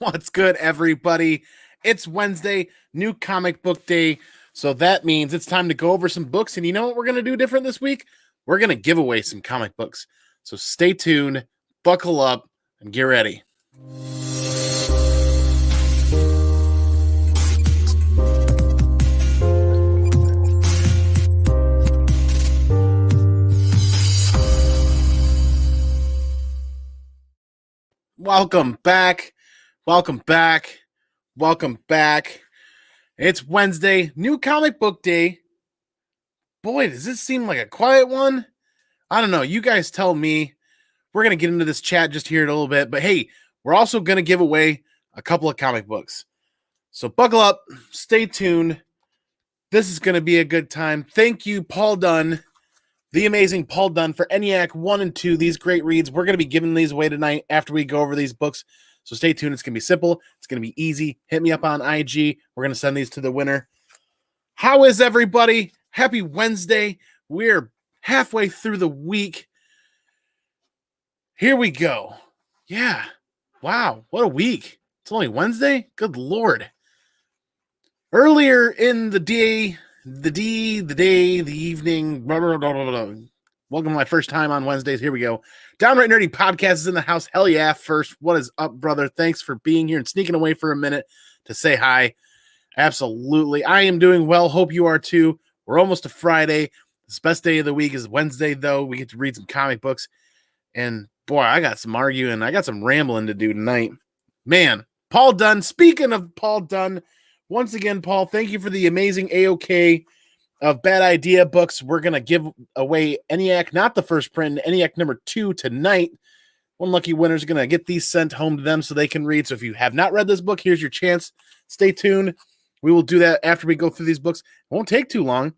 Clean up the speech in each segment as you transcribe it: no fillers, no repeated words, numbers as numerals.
What's good, everybody? It's Wednesday, new comic book day. So that means it's time to go over some books. And you know what we're going to do different this week? We're going to give away some comic books. So stay tuned, buckle up, and get ready. Welcome back. Welcome back. Welcome back. It's Wednesday, new comic book day. Boy, does this seem like a quiet one? I don't know. You guys tell me. We're going to get into this chat just here in a little bit. But hey, we're also going to give away a couple of comic books. So buckle up. Stay tuned. This is going to be a good time. Thank you, Paul Dunn. The amazing Paul Dunn for ENIAC 1 and 2, these great reads. We're going to be giving these away tonight after we go over these books. So stay tuned. It's going to be simple. It's going to be easy. Hit me up on IG. We're going to send these to the winner. How is everybody? Happy Wednesday. We're halfway through the week. Here we go. Yeah. Wow. What a week. It's only Wednesday? Good Lord. Earlier in the day, the evening, blah, blah, blah, blah, blah. Welcome to my first time on Wednesdays. Here we go. Downright Nerdy Podcast is in the house. Hell yeah. First, what is up, brother? Thanks for being here and sneaking away for a minute to say hi. Absolutely. I am doing well. Hope you are too. We're almost to Friday. This best day of the week is Wednesday, though. We get to read some comic books. And boy, I got some arguing. I got some rambling to do tonight. Man, Paul Dunn. Speaking of Paul Dunn, once again, Paul, thank you for the amazing AOK of Bad Idea books. We're going to give away ENIAC, not the first print, ENIAC number 2 tonight. One lucky winner is going to get these sent home to them so they can read. So if you have not read this book, here's your chance. Stay tuned. We will do that after we go through these books. It won't take too long.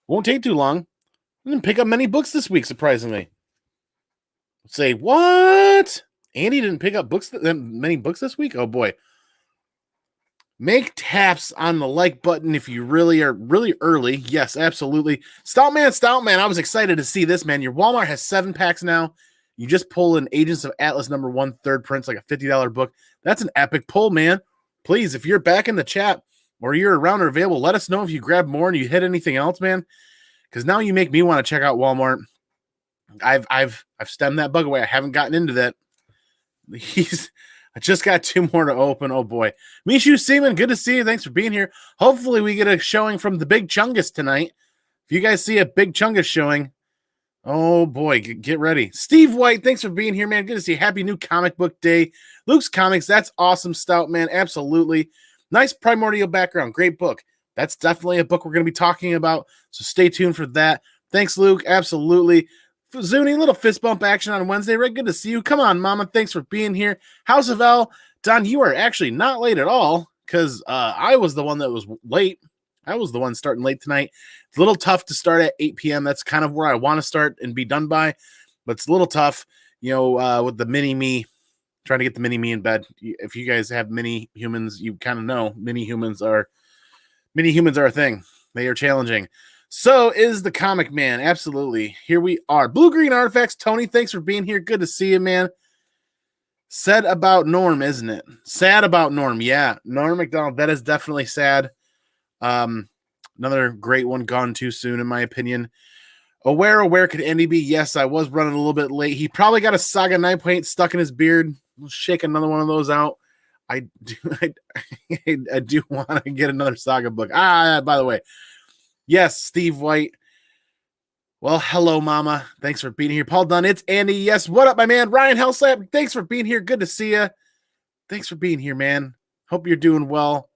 We didn't pick up many books this week, surprisingly. Say, what? Andy didn't pick up many books this week? Oh, boy. Make taps on the like button if you really are really early. Yes, absolutely. Stoutman, I was excited to see this, man. Your Walmart has 7 packs now. You just pull in Agents of Atlas number 1, third print's like a $50 book. That's an epic pull, man. Please, if you're back in the chat or you're around or available, let us know if you grab more and you hit anything else, man. Because now you make me want to check out Walmart. I've stemmed that bug away. I haven't gotten into that. I just got 2 more to open. Oh, boy. Mishu Seaman, good to see you. Thanks for being here. Hopefully, we get a showing from the Big Chungus tonight. If you guys see a Big Chungus showing, oh, boy, get ready. Steve White, thanks for being here, man. Good to see you. Happy new comic book day. Luke's Comics, that's awesome, Stout, man. Absolutely. Nice Primordial background. Great book. That's definitely a book we're going to be talking about, so stay tuned for that. Thanks, Luke. Absolutely. Zuni, little fist bump action on Wednesday. Right, good to see you. Come on, Mama. Thanks for being here. House of L. Don, you are actually not late at all because I was the one that was late. I was the one starting late tonight. It's a little tough to start at 8 p.m. That's kind of where I want to start and be done by, but it's a little tough, with the mini-me, trying to get the mini-me in bed. If you guys have mini humans, you kind of know mini humans are a thing. They are challenging. So is the Comic Man. Absolutely. Here we are. Blue Green Artifacts. Tony, thanks for being here. Good to see you, man. Sad about Norm, isn't it? Sad about Norm. Yeah. Norm MacDonald. That is definitely sad. Another great one gone too soon, in my opinion. Where could Andy be? Yes, I was running a little bit late. He probably got a Saga 9.8 stuck in his beard. We'll shake another one of those out. I do want to get another Saga book. By the way. Yes, Steve White. Well, hello, Mama. Thanks for being here. Paul Dunn, it's Andy. Yes, what up, my man? Ryan Hellslap, thanks for being here. Good to see you. Thanks for being here, man. Hope you're doing well.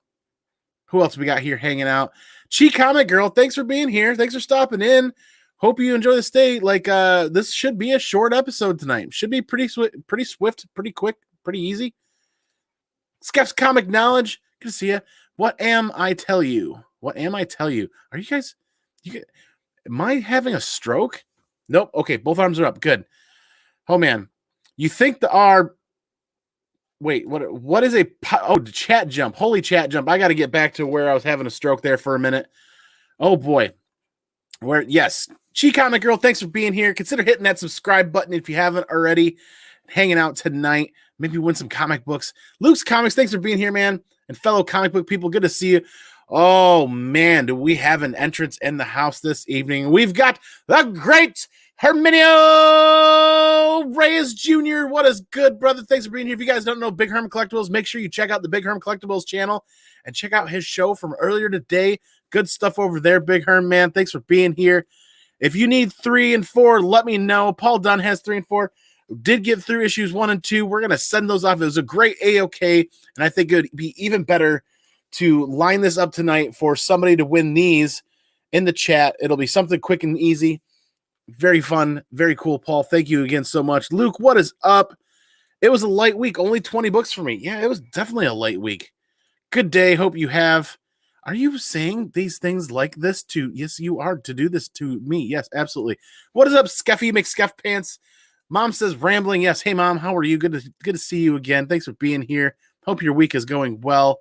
Who else we got here hanging out? Chi Comic Girl, thanks for being here. Thanks for stopping in. Hope you enjoy the stay. This should be a short episode tonight. Should be pretty swift, pretty quick, pretty easy. Skeps Comic Knowledge, good to see you. What am I tell you? Are you guys, am I having a stroke? Nope. Okay. Both arms are up. Good. Oh man. You think wait, what is chat jump. Holy chat jump. I got to get back to where I was having a stroke there for a minute. Oh boy. Yes. Chi Comic Girl, thanks for being here. Consider hitting that subscribe button if you haven't already. Hanging out tonight. maybe win some comic books. Luke's Comics, thanks for being here, man. And fellow comic book people, good to see you. Oh, man, do we have an entrance in the house this evening? We've got the great Herminio Reyes Jr. What is good, brother? Thanks for being here. If you guys don't know Big Herm Collectibles, make sure you check out the Big Herm Collectibles channel and check out his show from earlier today. Good stuff over there, Big Herm, man. Thanks for being here. If you need 3 and 4, let me know. Paul Dunn has 3 and 4. Did get through issues 1 and 2. We're going to send those off. It was a great AOK, and I think it would be even better to line this up tonight for somebody to win these in the chat. It'll be something quick and easy. Very fun. Very cool, Paul. Thank you again so much. Luke, what is up? It was a light week. Only 20 books for me. Yeah, it was definitely a light week. Good day. Hope you have. Are you saying these things like this to? Yes, you are, to do this to me. Yes, absolutely. What is up, Scuffy McScuff Pants? Mom says rambling. Yes. Hey, Mom. How are you? Good to see you again. Thanks for being here. Hope your week is going well.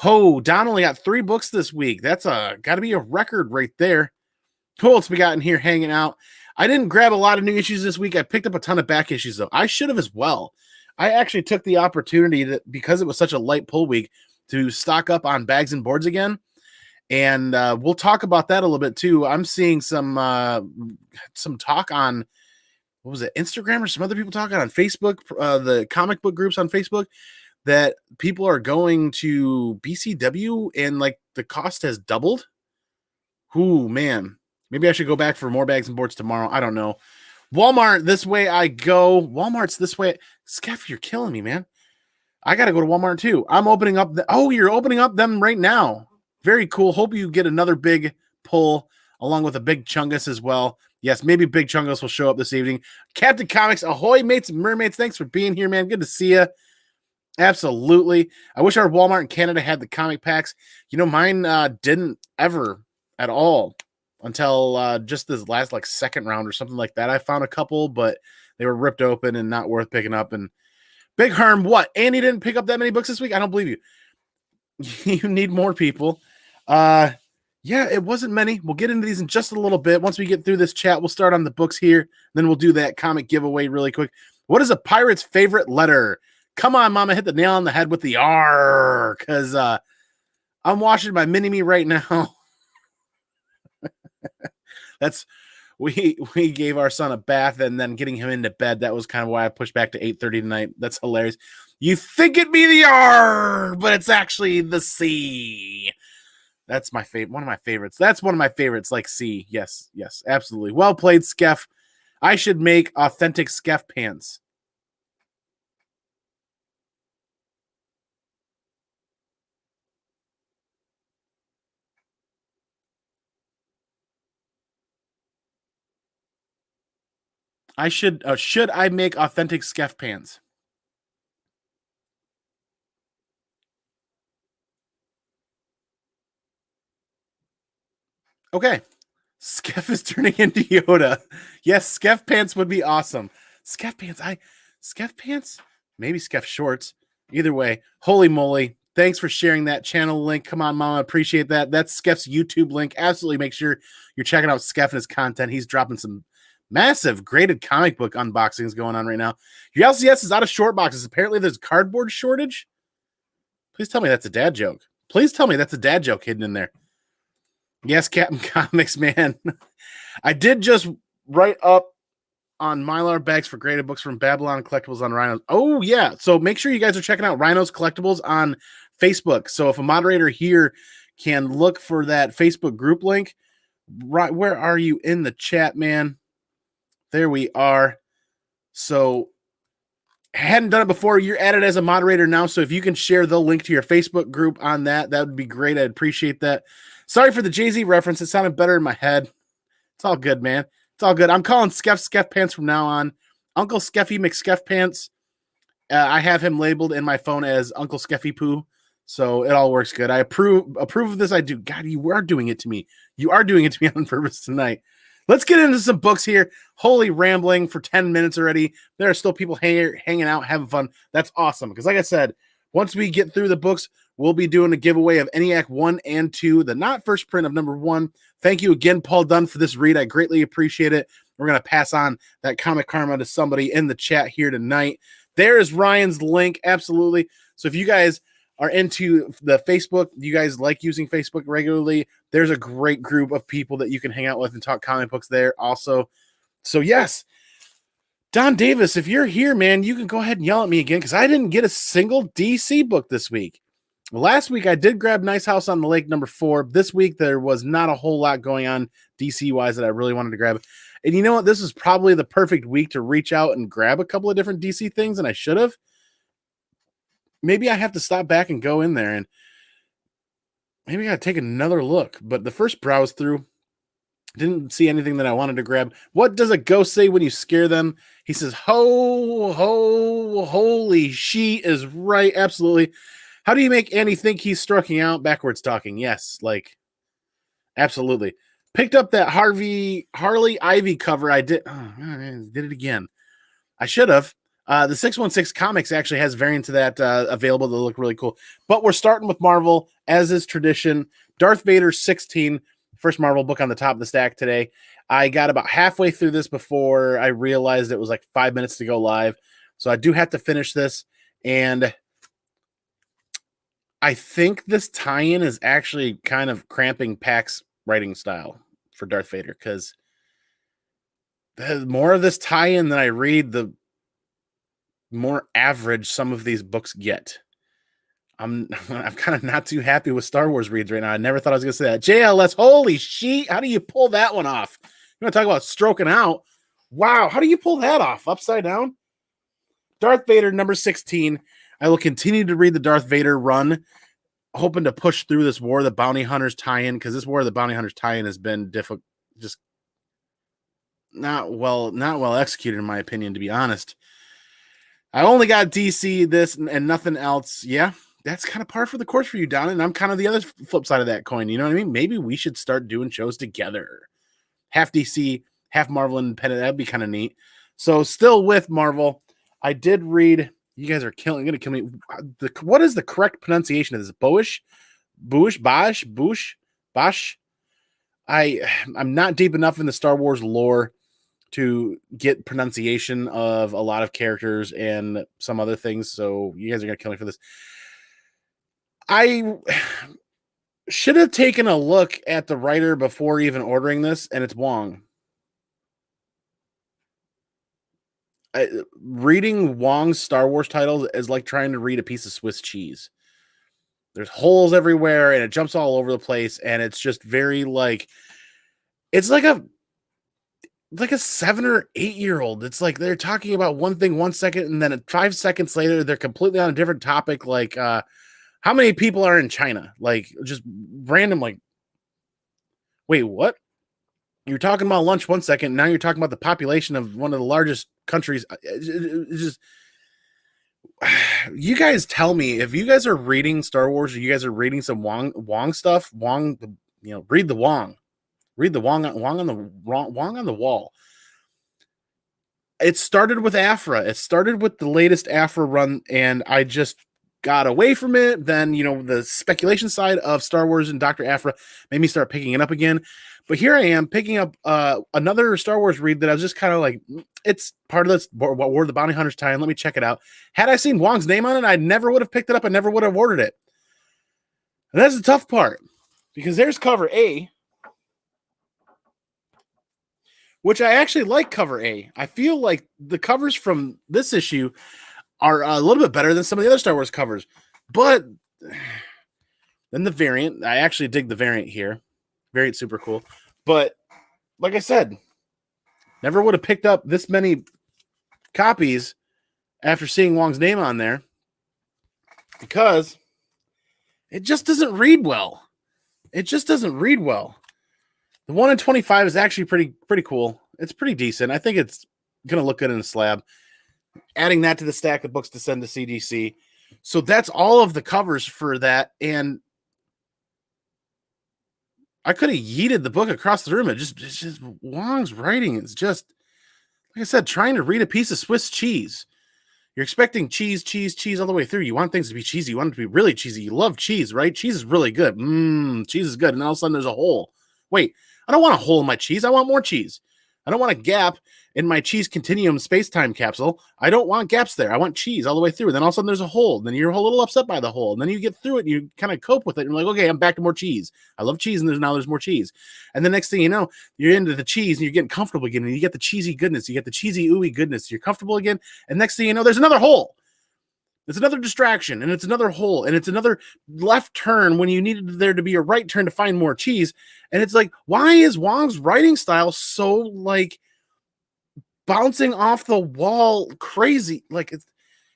Don only got 3 books this week. That's got to be a record right there. Who else we got in here hanging out? I didn't grab a lot of new issues this week. I picked up a ton of back issues, though. I should have as well. I actually took the opportunity that because it was such a light pull week to stock up on bags and boards again. And we'll talk about that a little bit, too. I'm seeing some talk on, what was it, Instagram or some other people talking on Facebook, the comic book groups on Facebook, that people are going to BCW and like the cost has doubled. Ooh, man. Maybe I should go back for more bags and boards tomorrow. I don't know. Walmart, this way I go. Walmart's this way. Skeff, you're killing me, man. I got to go to Walmart too. I'm opening up. You're opening up them right now. Very cool. Hope you get another big pull along with a big Chungus as well. Yes, maybe Big Chungus will show up this evening. Captain Comics, ahoy, mates and mermaids. Thanks for being here, man. Good to see you. Absolutely. I wish our Walmart in Canada had the comic packs. You know, mine didn't ever at all until just this last like second round or something like that. I found a couple, but they were ripped open and not worth picking up. And Big Herm, what? Andy didn't pick up that many books this week? I don't believe you. You need more people. Yeah, it wasn't many. We'll get into these in just a little bit. Once we get through this chat, we'll start on the books here. Then we'll do that comic giveaway really quick. What is a pirate's favorite letter? Come on, Mama, hit the nail on the head with the R, because I'm watching my mini-me right now. That's we gave our son a bath and then getting him into bed. That was kind of why I pushed back to 8:30 tonight. That's hilarious. You think it'd be the R, but it's actually the C. That's my favorite. One of my favorites. That's one of my favorites. Like C. Yes, absolutely. Well played, Skeff. I should make authentic Skeff pants. Should I make authentic Skeff pants? Okay. Skeff is turning into Yoda. Yes, Skeff pants would be awesome. Skeff pants? Maybe Skeff shorts. Either way, holy moly. Thanks for sharing that channel link. Come on, Mama. Appreciate that. That's Skeff's YouTube link. Absolutely make sure you're checking out Skeff and his content. He's dropping some massive graded comic book unboxings going on right now. Your LCS is out of short boxes. Apparently there's cardboard shortage. Please tell me that's a dad joke. Please tell me that's a dad joke hidden in there. Yes, Captain Comics, man. I did just write up on Mylar bags for graded books from Babylon Collectibles on Rhinos. Oh, yeah. So make sure you guys are checking out Rhinos Collectibles on Facebook. So if a moderator here can look for that Facebook group link, right, where are you in the chat, man? There we are. So hadn't done it before. You're added as a moderator now. So if you can share the link to your Facebook group on that, that would be great. I'd appreciate that. Sorry for the Jay-Z reference. It sounded better in my head. It's all good, man. It's all good. I'm calling Skeff Pants from now on. Uncle Skeffy McSkeff Pants. I have him labeled in my phone as Uncle Skeffy Poo. So it all works good. I approve of this. I do. God, you are doing it to me. You are doing it to me on purpose tonight. Let's get into some books here. Holy rambling for 10 minutes already. There are still people hanging out, having fun. That's awesome. Because like I said, once we get through the books, we'll be doing a giveaway of ENIAC 1 and 2, the not first print of number 1. Thank you again, Paul Dunn, for this read. I greatly appreciate it. We're going to pass on that comic karma to somebody in the chat here tonight. There is Ryan's link. Absolutely. So if you guys are into the Facebook, you guys like using Facebook regularly, there's a great group of people that you can hang out with and talk comic books there also. So yes, Don Davis, if you're here, man, you can go ahead and yell at me again because I didn't get a single DC book this week. Last week, I did grab Nice House on the Lake #4. This week, there was not a whole lot going on DC-wise that I really wanted to grab. And you know what? This is probably the perfect week to reach out and grab a couple of different DC things, and I should have. Maybe I have to stop back and go in there, and maybe I got to take another look. But the first browse through, didn't see anything that I wanted to grab. What does a ghost say when you scare them? He says, ho, ho, holy, she is right. Absolutely. How do you make Andy think he's stroking out? Backwards talking. Yes, like, absolutely. Picked up that Harley Ivy cover. I did. Oh, man, did it again. I should have. The 616 Comics actually has variants of that available that look really cool. But we're starting with Marvel, as is tradition. Darth Vader 16. First Marvel book on the top of the stack today. I got about halfway through this before I realized it was like 5 minutes to go live. So I do have to finish this. And I think this tie-in is actually kind of cramping Pack's writing style for Darth Vader, because the more of this tie-in that I read, the more average some of these books get. I'm kind of not too happy with Star Wars reads right now. I never thought I was going to say that. JLS, holy shit. How do you pull that one off? You want to talk about stroking out? Wow. How do you pull that off? Upside down? Darth Vader, #16. I will continue to read the Darth Vader run, hoping to push through this War of the Bounty Hunters tie-in, because this War of the Bounty Hunters tie-in has been difficult, just not well executed, in my opinion, to be honest. I only got DC, this, and nothing else. Yeah, that's kind of par for the course for you, Don, and I'm kind of the other flip side of that coin. You know what I mean? Maybe we should start doing shows together. Half DC, half Marvel independent. That'd be kind of neat. So still with Marvel, I did read. You guys are going to kill me. What is the correct pronunciation of this? Bosch? I'm not deep enough in the Star Wars lore to get pronunciation of a lot of characters and some other things. So you guys are going to kill me for this. I should have taken a look at the writer before even ordering this, and it's Wong. Reading Wong's Star Wars titles is like trying to read a piece of Swiss cheese. There's holes everywhere, and it jumps all over the place, and it's just very like, it's like a 7 or 8 year old. It's like they're talking about one thing 1 second, and then 5 seconds later, they're completely on a different topic. Like, how many people are in China? Like, just random, like, wait, what? You're talking about lunch 1 second. Now you're talking about the population of one of the largest countries. It's just, you guys tell me if you guys are reading Star Wars or you guys are reading some Wong stuff. Wong, read the Wong. Read the Wong on the wall. It started with Afra. It started with the latest Afra run, and I just got away from it. Then, the speculation side of Star Wars and Dr. Afra made me start picking it up again. But here I am picking up another Star Wars read that I was just kind of like, it's part of this War of the Bounty Hunters tie-in. Let me check it out. Had I seen Wong's name on it, I never would have picked it up. I never would have ordered it. And that's the tough part, because there's cover A, which I actually like cover A. I feel like the covers from this issue are a little bit better than some of the other Star Wars covers. But then the variant, I actually dig the variant here. Variant's super cool. But like I said, never would have picked up this many copies after seeing Wong's name on there, because it just doesn't read well. It just doesn't read well. The 1 in 25 is actually pretty cool. It's pretty decent. I think it's going to look good in a slab. Adding that to the stack of books to send to CDC. So that's all of the covers for that. And I could have yeeted the book across the room. It's just Wong's writing. It's just, like I said, trying to read a piece of Swiss cheese. You're expecting cheese all the way through. You want things to be cheesy. You want it to be really cheesy. You love cheese, right? Cheese is really good. Cheese is good. And all of a sudden there's a hole. Wait, I don't want a hole in my cheese. I want more cheese. I don't want a gap in my cheese continuum space-time capsule, I don't want gaps there. I want cheese all the way through. And then all of a sudden there's a hole. And then you're a little upset by the hole. And then you get through it and you kind of cope with it. And you're like, okay, I'm back to more cheese. I love cheese, and there's more cheese. And the next thing you know, you're into the cheese and you're getting comfortable again. And you get the cheesy goodness. You get the cheesy ooey goodness. You're comfortable again. And next thing you know, there's another hole. It's another distraction, and it's another hole, and it's another left turn when you needed there to be a right turn to find more cheese. And it's like, why is Wong's writing style so like bouncing off the wall crazy? Like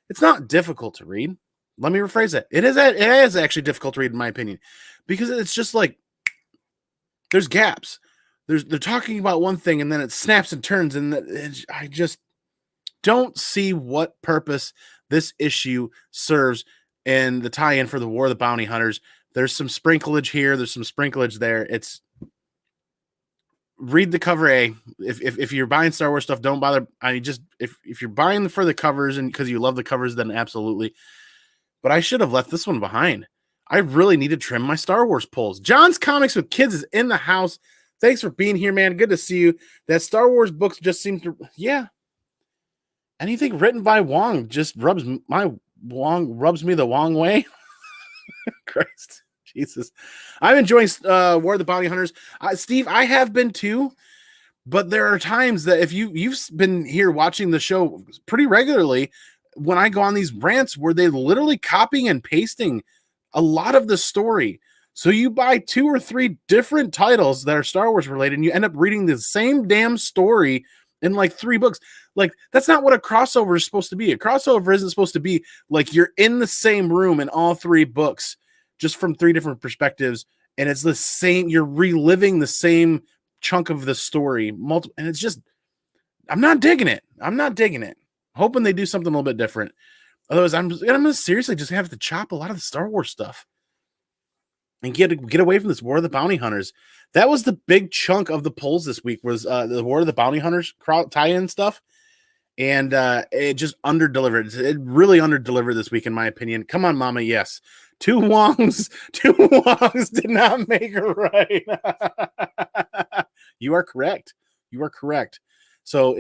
it's not difficult to read. Let me rephrase that. It is actually difficult to read in my opinion, because it's just like there's gaps. They're talking about one thing and then it snaps and turns, and I just don't see what purpose this issue serves in the tie-in for the War of the Bounty Hunters. There's some sprinklage here. There's some sprinklage there. It's read the cover A. If you're buying Star Wars stuff, don't bother. I mean, just if you're buying for the covers and because you love the covers, then absolutely. But I should have left this one behind. I really need to trim my Star Wars polls. John's Comics with Kids is in the house. Thanks for being here, man. Good to see you. That Star Wars books just seem to, yeah. Anything written by Wong just rubs me the Wong way. Christ, Jesus. I'm enjoying War of the Bounty Hunters. Steve, I have been too, but there are times that if you've been here watching the show pretty regularly, when I go on these rants where they literally copying and pasting a lot of the story. So you buy 2 or 3 different titles that are Star Wars related, and you end up reading the same damn story in like 3 books. Like, that's not what a crossover is supposed to be. A crossover isn't supposed to be like you're in the same room in all 3 books, just from 3 different perspectives, and it's the same, you're reliving the same chunk of the story, and it's just, I'm not digging it. Hoping they do something a little bit different. Otherwise, I'm gonna seriously just have to chop a lot of the Star Wars stuff and get away from this War of the Bounty Hunters. That was the big chunk of the polls this week, was the War of the Bounty Hunters tie-in stuff. And it just under-delivered. It really under-delivered this week, in my opinion. Come on, Mama, yes. 2 Wongs did not make it right. You are correct. So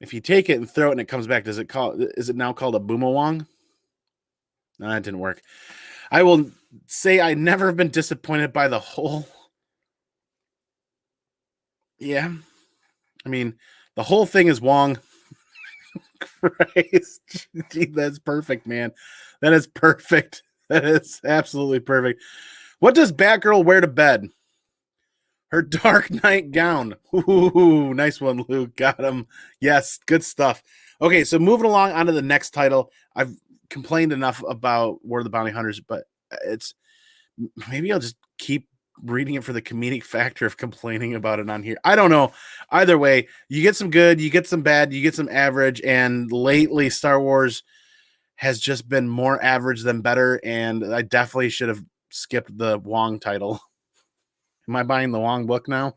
if you take it and throw it and it comes back, is it now called a boomerang? No, that didn't work. I will say I never have been disappointed by the whole. Yeah. I mean, the whole thing is Wong. Christ. Gee, that's perfect, man. That is perfect. That is absolutely perfect. What does Batgirl wear to bed? Her Dark Knight gown. Ooh, nice one, Luke. Got him. Yes, good stuff. Okay, so moving along onto the next title. I've complained enough about War of the Bounty Hunters, but maybe I'll just keep reading it for the comedic factor of complaining about it on here. I don't know. Either way, you get some good, you get some bad, you get some average, and lately Star Wars has just been more average than better, and I definitely should have skipped the Wong title. Am I buying the Wong book now?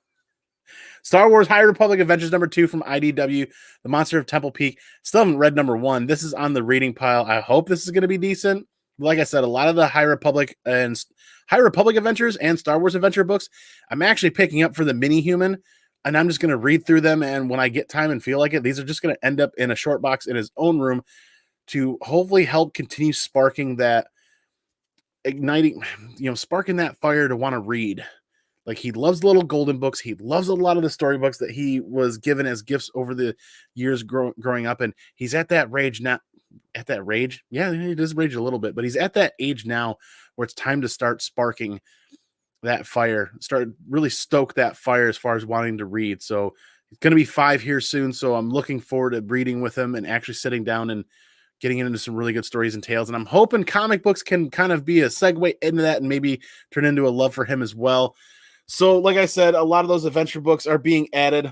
Star Wars High Republic Adventures #2 from IDW, The Monster of Temple Peak. Still haven't read #1. This is on the reading pile. I hope this is going to be decent. Like I said, a lot of the High Republic Adventures and Star Wars Adventure books, I'm actually picking up for the mini-human, and I'm just going to read through them, and when I get time and feel like it, these are just going to end up in a short box in his own room to hopefully help continue sparking that, sparking that fire to want to read. Like, he loves the little golden books. He loves a lot of the storybooks that he was given as gifts over the years growing up. And he's at that rage now. At that rage? Yeah, he does rage a little bit. But he's at that age now where it's time to start sparking that fire. Start really stoke that fire as far as wanting to read. So it's going to be 5 here soon. So I'm looking forward to reading with him and actually sitting down and getting into some really good stories and tales. And I'm hoping comic books can kind of be a segue into that and maybe turn into a love for him as well. So, like I said, a lot of those adventure books are being added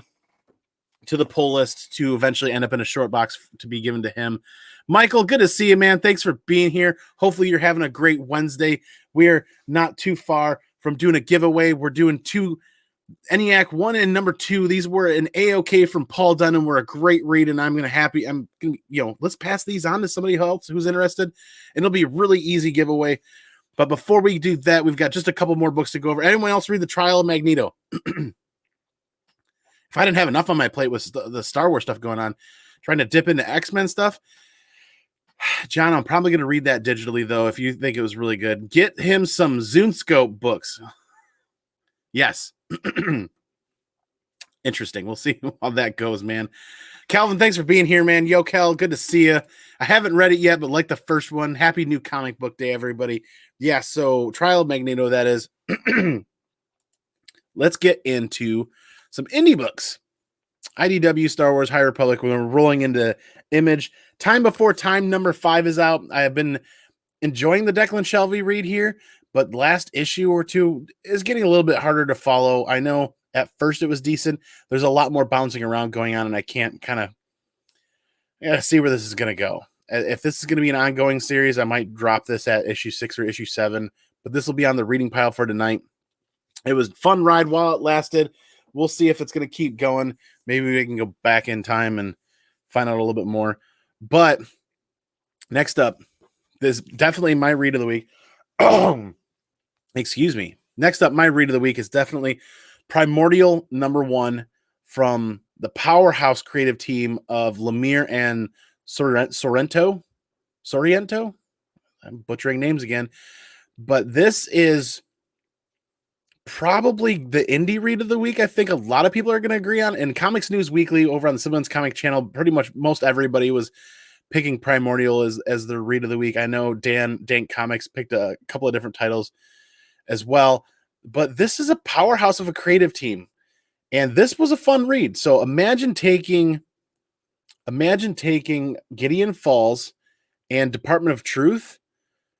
to the pull list to eventually end up in a short box to be given to him. Michael, good to see you, man. Thanks for being here. Hopefully you're having a great Wednesday. We're not too far from doing a giveaway. We're doing 2 ENIAC 1 and #2. These were an A-OK from Paul Dunn, were a great read, and let's pass these on to somebody else who's interested. And it'll be a really easy giveaway. But before we do that, we've got just a couple more books to go over. Anyone else read The Trial of Magneto? if I didn't have enough on my plate with the Star Wars stuff going on, trying to dip into X-Men stuff, John, I'm probably going to read that digitally, though, if you think it was really good. Get him some Zoonscope books. Yes. Interesting. We'll see how that goes, man. Calvin, thanks for being here, man. Yo, Cal, good to see you. I haven't read it yet, but like the first one, happy new comic book day, everybody. Yeah, so Trial of Magneto, that is. Let's get into some indie books. IDW, Star Wars, High Republic. We're rolling into Image. Time Before Time number 5 is out. I have been enjoying the Declan Shelby read here, but last issue or two is getting a little bit harder to follow. I know at first it was decent. There's a lot more bouncing around going on, and I can't I gotta see where this is going to go. If this is going to be an ongoing series, I might drop this at issue 6 or issue 7, but this will be on the reading pile for tonight. It was a fun ride while it lasted. We'll see if it's going to keep going. Maybe we can go back in time and find out a little bit more. But next up, this is definitely my read of the week. Excuse me. Next up, my read of the week is definitely Primordial #1 from the powerhouse creative team of Lemire and Sorrento. I'm butchering names again. But this is probably the indie read of the week. I think a lot of people are going to agree on. In Comics News Weekly over on the Siblings Comic channel, pretty much most everybody was picking Primordial as their read of the week. I know Dank Comics picked a couple of different titles as well, but this is a powerhouse of a creative team, and this was a fun read. So imagine taking Gideon Falls and Department of Truth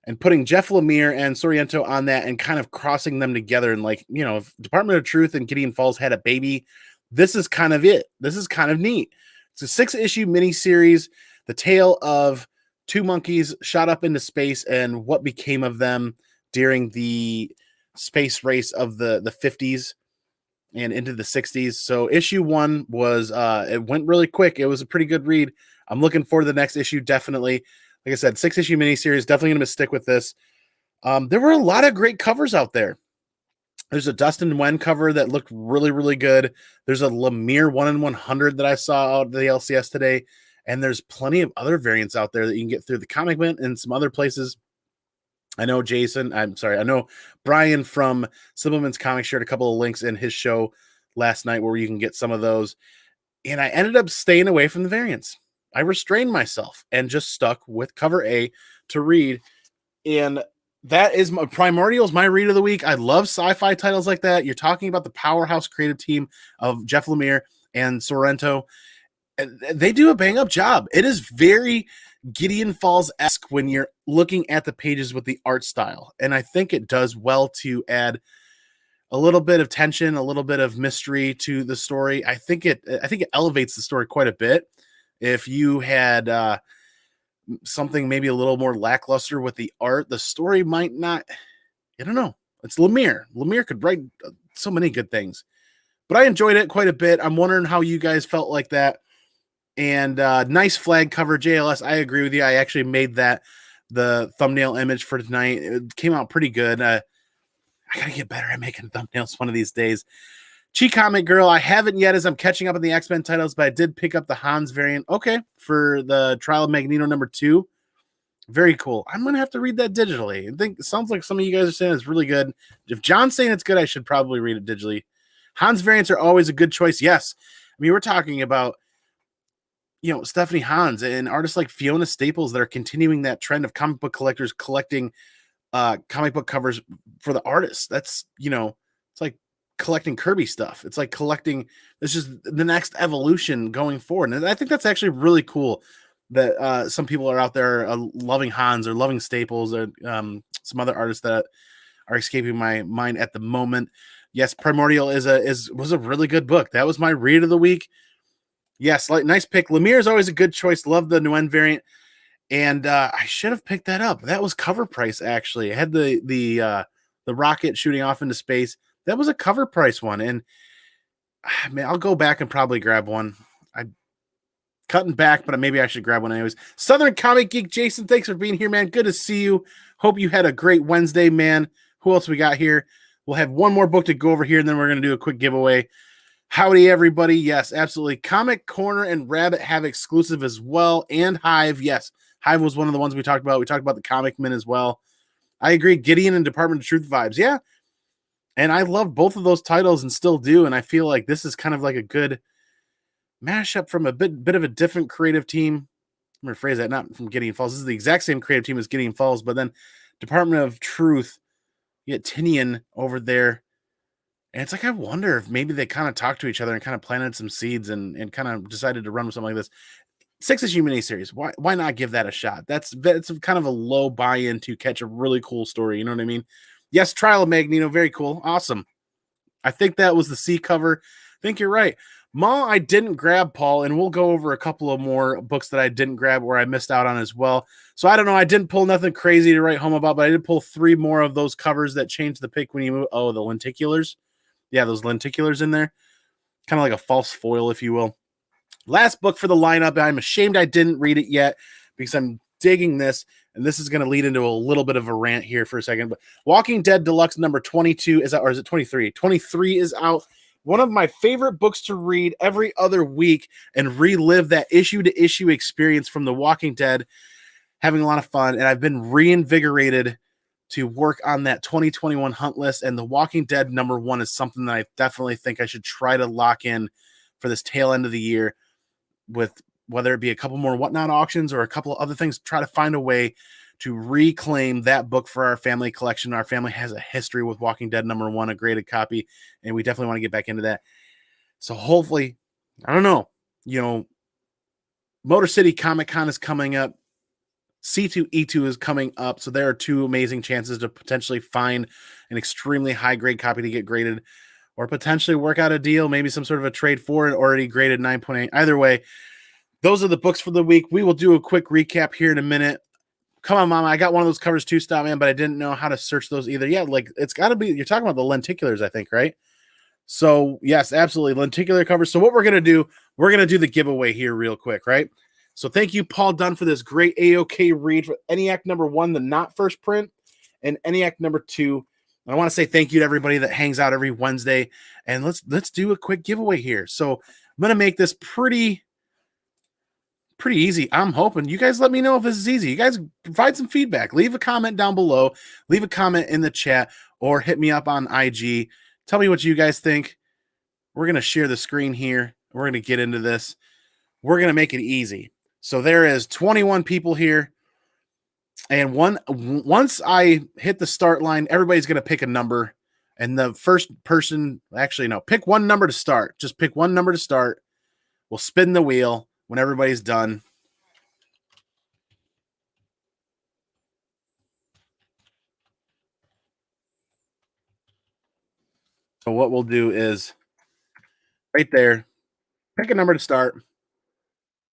and putting Jeff Lemire and Sorrento on that and kind of crossing them together. And if Department of Truth and Gideon Falls had a baby, this is kind of it. This is kind of neat. It's a 6-issue miniseries, the tale of two monkeys shot up into space and what became of them during the space race of the 50s and into the 60s. So issue 1 was, it went really quick. It was a pretty good read. I'm looking forward to the next issue, definitely. Like I said, 6-issue miniseries, definitely going to stick with this. There were a lot of great covers out there. There's a Dustin Nguyen cover that looked really, really good. There's a Lemire 1/100 that I saw out of the LCS today. And there's plenty of other variants out there that you can get through the Comic Mint and some other places. I know Brian from Simpleman's Comics shared a couple of links in his show last night where you can get some of those. And I ended up staying away from the variants. I restrained myself and just stuck with cover A to read. And that is my Primordial's my read of the week. I love sci-fi titles like that. You're talking about the powerhouse creative team of Jeff Lemire and Sorrento. They do a bang-up job. It is very Gideon Falls-esque when you're looking at the pages with the art style. And I think it does well to add a little bit of tension, a little bit of mystery to the story. I think it elevates the story quite a bit. If you had something maybe a little more lackluster with the art, the story might not, I don't know. It's Lemire. Lemire could write so many good things. But I enjoyed it quite a bit. I'm wondering how you guys felt like that. And nice flag cover, JLS. I agree with you. I actually made that the thumbnail image for tonight. It came out pretty good. I got to get better at making thumbnails one of these days. Chi Comic Girl, I haven't yet as I'm catching up on the X-Men titles, but I did pick up the Hans variant. Okay, for the Trial of Magneto #2. Very cool. I'm going to have to read that digitally. I think it sounds like some of you guys are saying it's really good. If John's saying it's good, I should probably read it digitally. Hans variants are always a good choice. Yes. I mean, we're talking about Stephanie Hans and artists like Fiona Staples that are continuing that trend of comic book collectors collecting comic book covers for the artists. That's, it's like collecting Kirby stuff. It's like collecting, this is the next evolution going forward. And I think that's actually really cool that some people are out there loving Hans or loving Staples or some other artists that are escaping my mind at the moment. Yes, Primordial was a really good book. That was my read of the week. Yes, nice pick. Lemire is always a good choice. Love the Nguyen variant. And I should have picked that up. That was cover price, actually. I had the rocket shooting off into space. That was a cover price one. And I'll go back and probably grab one. I'm cutting back, but maybe I should grab one anyways. Southern Comic Geek Jason, thanks for being here, man. Good to see you. Hope you had a great Wednesday, man. Who else we got here? We'll have one more book to go over here, and then we're going to do a quick giveaway. Howdy, everybody. Yes, absolutely. Comic Corner and Rabbit have exclusive as well, and Hive. Yes, Hive was one of the ones we talked about. We talked about the Comic Men as well. I agree. Gideon and Department of Truth vibes. Yeah. And I love both of those titles and still do. And I feel like this is kind of like a good mashup from a bit of a different creative team. I'm going to phrase that, not from Gideon Falls. This is the exact same creative team as Gideon Falls, but then Department of Truth, you get Tinian over there. And it's like, I wonder if maybe they kind of talked to each other and kind of planted some seeds and kind of decided to run with something like this. 6-issue miniseries. Why not give that a shot? That's kind of a low buy-in to catch a really cool story. You know what I mean? Yes, Trial of Magneto. Very cool. Awesome. I think that was the C cover. I think you're right. Ma, I didn't grab, Paul, and we'll go over a couple of more books that I didn't grab or I missed out on as well. So I don't know. I didn't pull nothing crazy to write home about, but I did pull 3 more of those covers that changed the pick when you move. Oh, the lenticulars. Yeah, those lenticulars in there. Kind of like a false foil, if you will. Last book for the lineup. I'm ashamed I didn't read it yet because I'm digging this, and this is going to lead into a little bit of a rant here for a second. But Walking Dead Deluxe number 22 is out, or is it 23? 23 is out. One of my favorite books to read every other week and relive that issue-to-issue experience from The Walking Dead. Having a lot of fun, and I've been reinvigorated to work on that 2021 hunt list, and The Walking Dead number 1 is something that I definitely think I should try to lock in for this tail end of the year, with whether it be a couple more Whatnot auctions or a couple of other things, try to find a way to reclaim that book for our family collection. Our family has a history with Walking Dead number 1, a graded copy, and we definitely want to get back into that. So hopefully, I don't know, Motor City Comic Con is coming up. C2E2 is coming up, so there are 2 amazing chances to potentially find an extremely high grade copy to get graded, or potentially work out a deal, maybe some sort of a trade for an already graded 9.8. Either way, those are the books for the week. We will do a quick recap here in a minute. Come on, Mama. I got one of those covers too, Stop Man, but I didn't know how to search those either. Yeah, like it's got to be, you're talking about the lenticulars, I think, right? So, yes, absolutely. Lenticular covers. So, what we're going to do, we're going to do the giveaway here real quick, right? So, thank you, Paul Dunn, for this great AOK read for ENIAC number 1, the not first print, and ENIAC number 2. And I want to say thank you to everybody that hangs out every Wednesday. And let's do a quick giveaway here. So, I'm going to make this pretty easy. I'm hoping you guys let me know if this is easy. You guys provide some feedback. Leave a comment down below. Leave a comment in the chat or hit me up on IG. Tell me what you guys think. We're going to share the screen here. We're going to get into this. We're going to make it easy. So there is 21 people here. And once I hit the start line, everybody's going to pick a number. And the first person, actually, no, pick one number to start. Just pick one number to start. We'll spin the wheel when everybody's done. So what we'll do is right there, pick a number to start.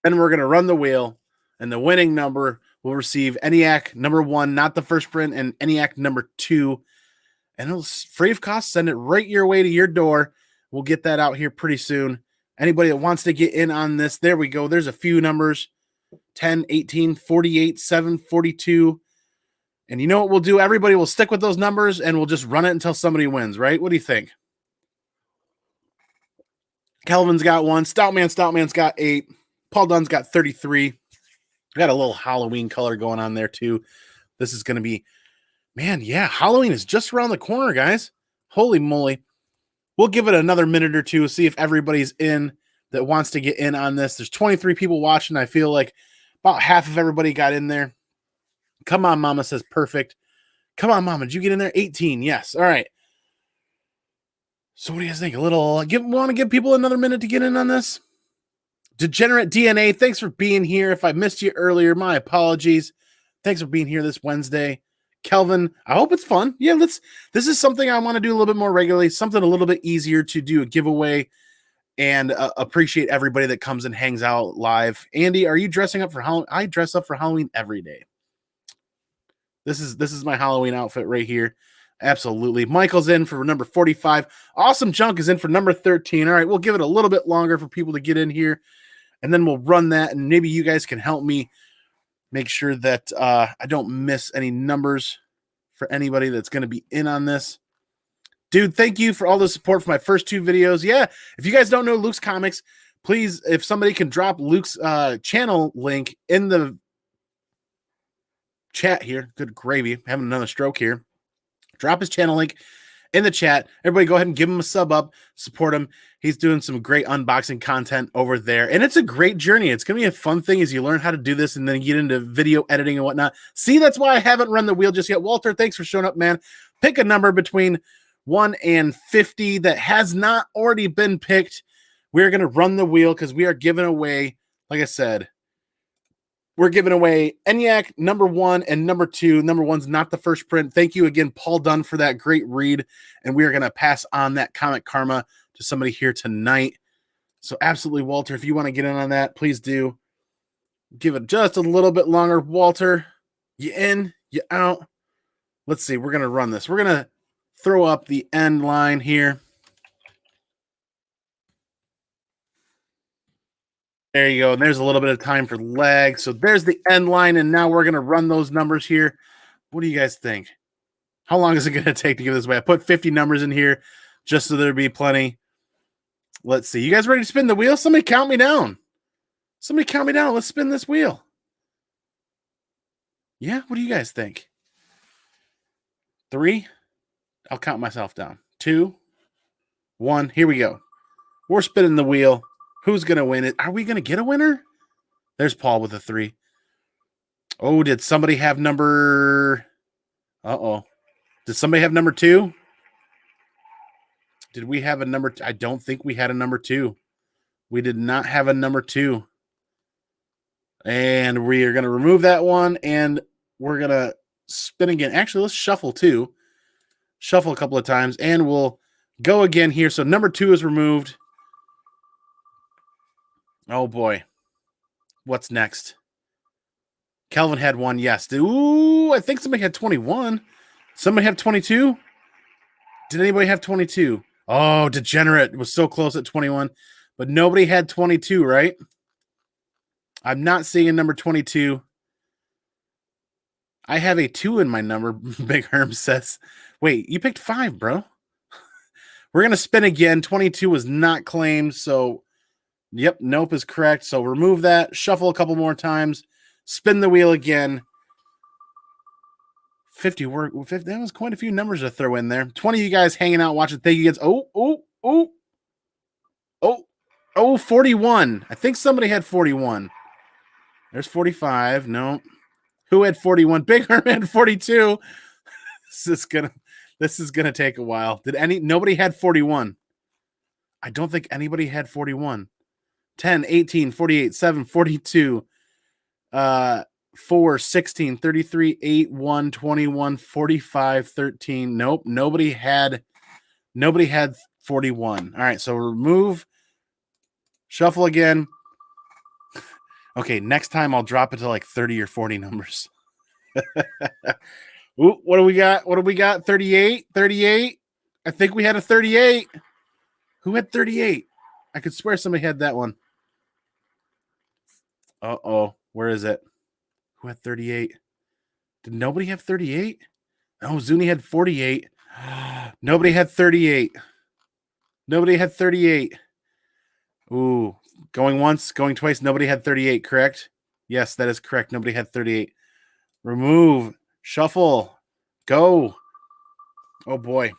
Then we're going to run the wheel, and the winning number will receive ENIAC number 1, not the first print, and ENIAC number 2. And it'll free of cost, send it right your way to your door. We'll get that out here pretty soon. Anybody that wants to get in on this, there we go. There's a few numbers: 10, 18, 48, 7, 42. And you know what we'll do? Everybody will stick with those numbers, and we'll just run it until somebody wins, right? What do you think? Kelvin's got 1. Stoutman's got 8. Paul Dunn's got 33. Got a little Halloween color going on there, too. This is going to be, man, yeah, Halloween is just around the corner, guys. Holy moly. We'll give it another minute or two, see if everybody's in that wants to get in on this. There's 23 people watching. I feel like about half of everybody got in there. Come on, Mama says perfect. Come on, Mama. Did you get in there? 18. Yes. All right. So what do you guys think? Want to give people another minute to get in on this? Degenerate DNA, thanks for being here. If I missed you earlier, my apologies. Thanks for being here this Wednesday. Kelvin, I hope it's fun. Yeah, this is something I want to do a little bit more regularly, something a little bit easier to do a giveaway, and appreciate everybody that comes and hangs out live. Andy, are you dressing up for Halloween? I dress up for Halloween every day. This is my Halloween outfit right here. Absolutely. Michael's in for number 45. Awesome Junk is in for number 13. All right, we'll give it a little bit longer for people to get in here, and then we'll run that, and maybe you guys can help me make sure that I don't miss any numbers for anybody that's going to be in on this. Dude, thank you for all the support for my first 2 videos. Yeah, if you guys don't know Luke's Comics, please, if somebody can drop Luke's channel link in the chat here. Good gravy. I'm having another stroke here. Drop his channel link in the chat. Everybody go ahead and give him a sub up, support him. He's doing some great unboxing content over there. And it's a great journey. It's going to be a fun thing as you learn how to do this and then get into video editing and whatnot. See, that's why I haven't run the wheel just yet. Walter, thanks for showing up, man. Pick a number between 1 and 50 that has not already been picked. We're going to run the wheel because we are giving away, like I said, we're giving away ENIAC number 1 and number 2. Number 1's not the first print. Thank you again, Paul Dunn, for that great read. And we are going to pass on that comic karma to somebody here tonight. So absolutely, Walter, if you want to get in on that, please do. Give it just a little bit longer. Walter, you in, you out. Let's see. We're going to run this. We're going to throw up the end line here. There you go. And there's a little bit of time for lag. So there's the end line. And now we're going to run those numbers here. What do you guys think? How long is it going to take to give this away? I put 50 numbers in here just so there'd be plenty. Let's see. You guys ready to spin the wheel? Somebody count me down. Somebody count me down. Let's spin this wheel. Yeah? What do you guys think? 3. I'll count myself down. 2, 1. Here we go. We're spinning the wheel. Who's going to win it? Are we going to get a winner? There's Paul with a 3. Oh, did somebody have number... Uh-oh. Did somebody have number 2? Did we have a number... I don't think we had a number 2. We did not have a number 2. And we are going to remove that one, and we're going to spin again. Actually, let's shuffle too. Shuffle a couple of times, and we'll go again here. So number 2 is removed. Oh, boy. What's next? Kelvin had 1, yes. Ooh, I think somebody had 21. Somebody have 22? Did anybody have 22? Oh, Degenerate was so close at 21. But nobody had 22, right? I'm not seeing a number 22. I have a 2 in my number, Big Herm says. Wait, you picked 5, bro. We're going to spin again. 22 was not claimed, so... Yep, nope is correct. So remove that. Shuffle a couple more times. Spin the wheel again. 50. 50. That was quite a few numbers to throw in there. 20 of you guys hanging out watching. Thank you guys. Oh, 41. I think somebody had 41. There's 45. No. Who had 41? Big Herman had 42. This is gonna take a while. Nobody had 41. I don't think anybody had 41. 10, 18, 48, 7, 42, 4, 16, 33, 8, 1, 21, 45, 13. Nope, nobody had 41. All right, so remove, shuffle again. Okay, next time I'll drop it to like 30 or 40 numbers. Ooh, what do we got? 38? 38? I think we had a 38. Who had 38? I could swear somebody had that one. Uh-oh. Where is it? Who had 38? Did nobody have 38? Oh, Zuni had 48. Nobody had 38. Nobody had 38. Ooh. Going once, going twice. Nobody had 38, correct? Yes, that is correct. Nobody had 38. Remove. Shuffle. Go. Oh, boy.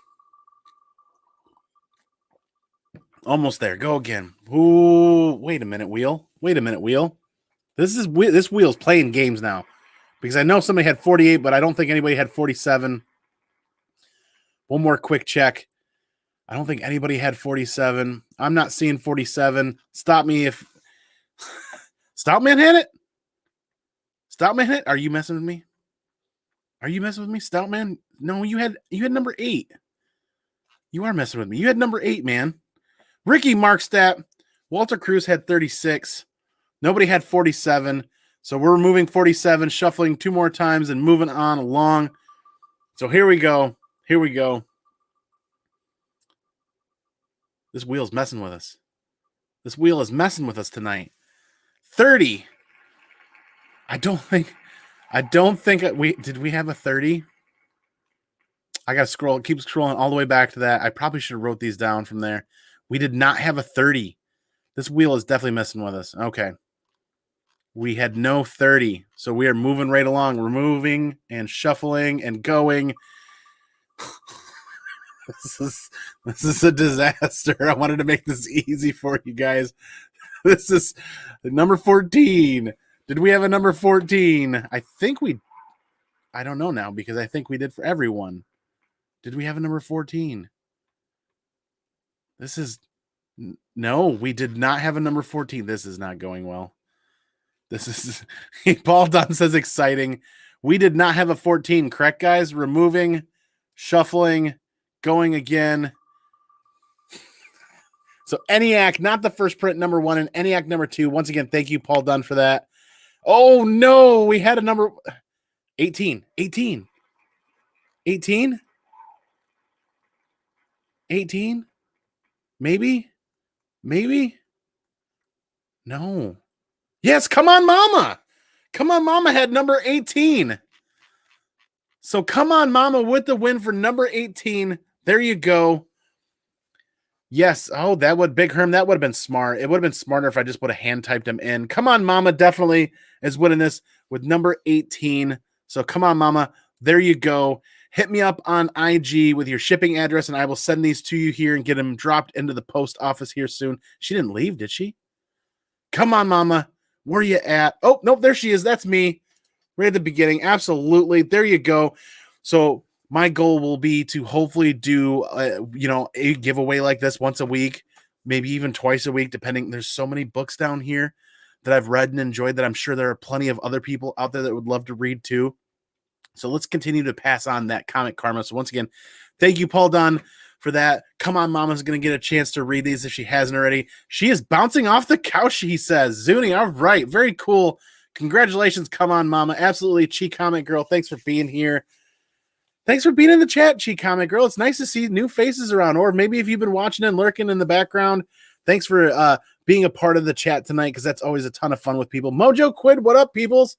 Almost there. Go again. Ooh. Wait a minute, wheel. Wait a minute, wheel. This wheel's playing games now. Because I know somebody had 48, but I don't think anybody had 47. One more quick check. I don't think anybody had 47. I'm not seeing 47. Stop me if... Stoutman had it? Stoutman had it? Are you messing with me? Are you messing with me, Stoutman? No, you had number 8. You are messing with me. You had number 8, man. Ricky Markstadt. Walter Cruz had 36. Nobody had 47. So we're removing 47, shuffling 2 more times, and moving on along. So here we go. Here we go. This wheel's messing with us. This wheel is messing with us tonight. 30. I don't think did we have a 30? I got to scroll, keep scrolling all the way back to that. I probably should have wrote these down from there. We did not have a 30. This wheel is definitely messing with us. Okay. We had no 30. So we are moving right along. We're moving and shuffling and going. This is a disaster. I wanted to make this easy for you guys. This is number 14. Did we have a number 14? I don't know now because I think we did for everyone. Did we have a number 14? No, we did not have a number 14. This is not going well. This is Paul Dunn says exciting. We did not have a 14, correct, guys? Removing, shuffling, going again. So ENIAC, not the first print, number 1, and ENIAC number 2. Once again, thank you, Paul Dunn, for that. Oh, no, we had a number 18. 18? 18? 18? Maybe? Maybe? No. Yes, Come On Mama. Come On Mama had number 18. So Come On Mama with the win for number 18. There you go. Yes. Oh, that would Big Herm. That would have been smart. It would have been smarter if I just would have hand typed him in. Come On Mama definitely is winning this with number 18. So Come On Mama. There you go. Hit me up on IG with your shipping address, and I will send these to you here and get them dropped into the post office here soon. She didn't leave, did she? Come on, Mama. Where you at? Oh, nope, there she is. That's me. Right at the beginning. Absolutely. There you go. So my goal will be to hopefully do, a giveaway like this once a week, maybe even twice a week, depending. There's so many books down here that I've read and enjoyed that I'm sure there are plenty of other people out there that would love to read too. So let's continue to pass on that comic karma. So once again, thank you, Paul Dunn, for that. Come On Mama's going to get a chance to read these if she hasn't already. She is bouncing off the couch, he says. Zuni, all right. Very cool. Congratulations, Come On Mama. Absolutely, Chi Comic Girl. Thanks for being here. Thanks for being in the chat, Chi Comic Girl. It's nice to see new faces around. Or maybe if you've been watching and lurking in the background, thanks for being a part of the chat tonight because that's always a ton of fun with people. Mojo Quid, what up, peoples?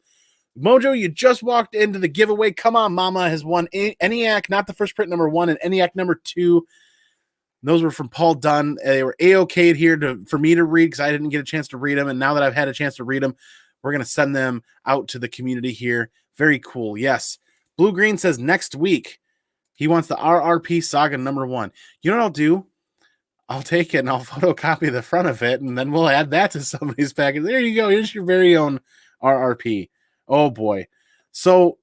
Mojo, you just walked into the giveaway. Come On Mama has won ENIAC, not the first print number 1, and ENIAC number 2. Those were from Paul Dunn. They were A-okayed here for me to read because I didn't get a chance to read them. And now that I've had a chance to read them, we're going to send them out to the community here. Very cool. Yes. Blue Green says next week he wants the RRP Saga number 1. You know what I'll do? I'll take it and I'll photocopy the front of it, and then we'll add that to somebody's package. There you go. Here's your very own RRP. Oh, boy. So,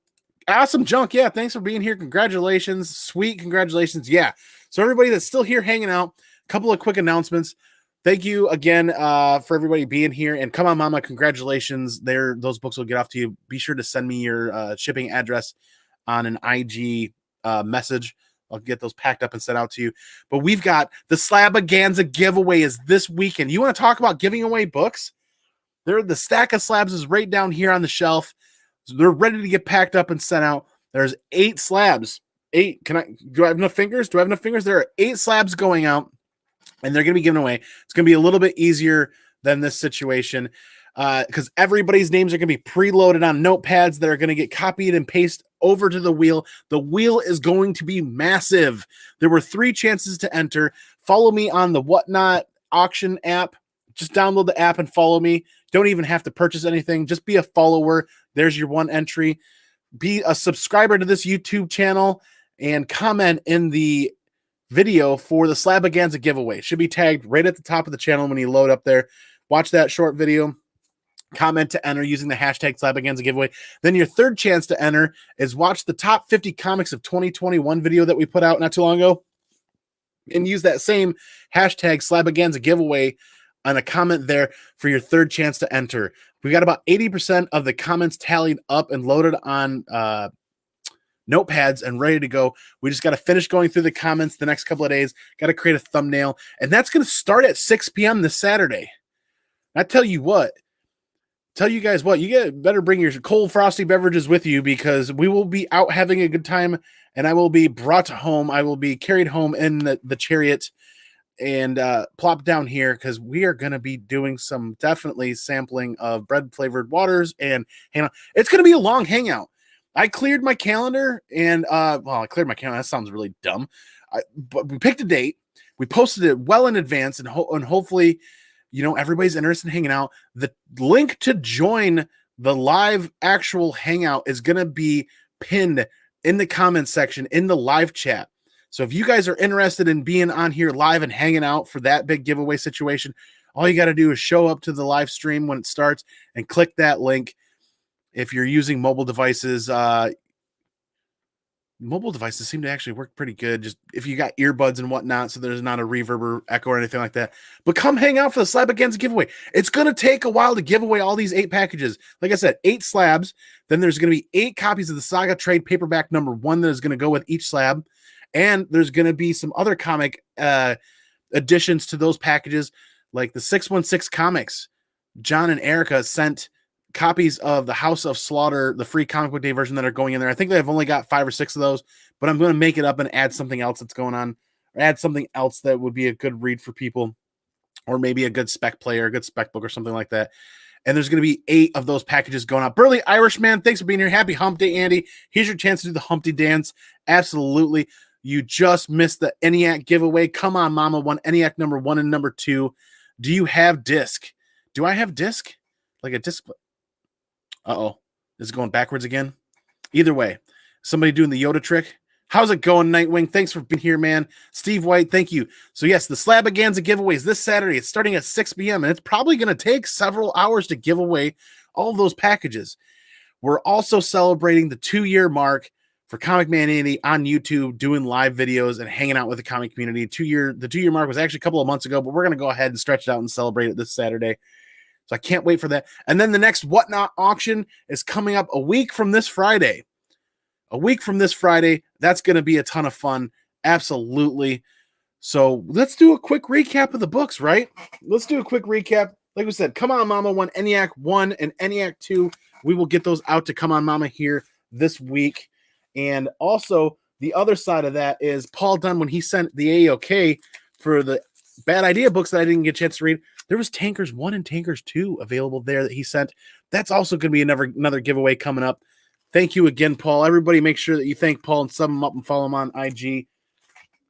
awesome, Junk. Yeah, thanks for being here. Congratulations. Sweet congratulations. Yeah. So, everybody that's still here hanging out, a couple of quick announcements. Thank you again for everybody being here. And Come On Mama, congratulations. Those books will get off to you. Be sure to send me your shipping address on an IG message. I'll get those packed up and sent out to you. But we've got the Slabaganza giveaway is this weekend. You want to talk about giving away books? The stack of slabs is right down here on the shelf. So they're ready to get packed up and sent out. There's 8 slabs. 8. Do I have enough fingers? There are 8 slabs going out, and they're going to be given away. It's going to be a little bit easier than this situation because everybody's names are going to be preloaded on notepads that are going to get copied and pasted over to the wheel. The wheel is going to be massive. There were 3 chances to enter. Follow me on the Whatnot auction app. Just download the app and follow me. Don't even have to purchase anything. Just be a follower. There's your 1 entry. Be a subscriber to this YouTube channel and comment in the video for the Slabaganza giveaway. It should be tagged right at the top of the channel when you load up there. Watch that short video. Comment to enter using the hashtag Slabaganza giveaway. Then your 3rd chance to enter is watch the top 50 comics of 2021 video that we put out not too long ago and use that same hashtag Slabaganza giveaway on a comment there for your 3rd chance to enter. We got about 80% of the comments tallied up and loaded on notepads and ready to go. We just got to finish going through the comments the next couple of days. Got to create a thumbnail, and that's going to start at 6 p.m. this Saturday. I tell you guys what, you better bring your cold frosty beverages with you because we will be out having a good time, and I will be brought home. I will be carried home in the chariot and plop down here because we are going to be doing some definitely sampling of bread flavored waters and hang out. It's going to be a long hangout. I cleared my calendar and I cleared my calendar. That sounds really dumb. But we picked a date. We posted it well in advance, and hopefully, everybody's interested in hanging out. The link to join the live actual hangout is going to be pinned in the comments section in the live chat. So if you guys are interested in being on here live and hanging out for that big giveaway situation, all you got to do is show up to the live stream when it starts and click that link. If you're using mobile devices seem to actually work pretty good. Just if you got earbuds and whatnot, so there's not a reverb or echo or anything like that. But come hang out for the Slab Against giveaway. It's going to take a while to give away all these 8 packages. Like I said, 8 slabs. Then there's going to be 8 copies of the Saga Trade paperback #1 that is going to go with each slab. And there's going to be some other comic additions to those packages, like the 616 Comics. John and Erica sent copies of the House of Slaughter, the free comic book day version that are going in there. I think they've only got 5 or 6 of those, but I'm going to make it up and add something else that's going on, or add something else that would be a good read for people, or maybe a good spec player, a good spec book or something like that. And there's going to be 8 of those packages going out. Burley Irishman, thanks for being here. Happy Hump Day, Andy. Here's your chance to do the Humpty dance. Absolutely. You just missed the ENIAC giveaway. Come on, Mama. Won ENIAC #1 and #2. Do you have disc? Do I have disc? Like a disc? Uh-oh. Is it going backwards again? Either way, somebody doing the Yoda trick. How's it going, Nightwing? Thanks for being here, man. Steve White, thank you. So yes, the Slabaganza giveaway is this Saturday. It's starting at 6 p.m. and it's probably going to take several hours to give away all of those packages. We're also celebrating the 2-year mark for ComicManAndy on YouTube, doing live videos and hanging out with the comic community. The 2-year mark was actually a couple of months ago, but we're going to go ahead and stretch it out and celebrate it this Saturday. So I can't wait for that. And then the next Whatnot auction is coming up a week from this Friday. That's going to be a ton of fun. Absolutely. So let's do a quick recap of the books, right? Let's do a quick recap. Like we said, Come On Mama won ENIAC 1 and ENIAC 2. We will get those out to Come On Mama here this week. And also, the other side of that is Paul Dunn, when he sent the AOK for the Bad Idea books that I didn't get a chance to read, there was Tankers 1 and Tankers 2 available there that he sent. That's also going to be another giveaway coming up. Thank you again, Paul. Everybody make sure that you thank Paul and sub him up and follow him on IG.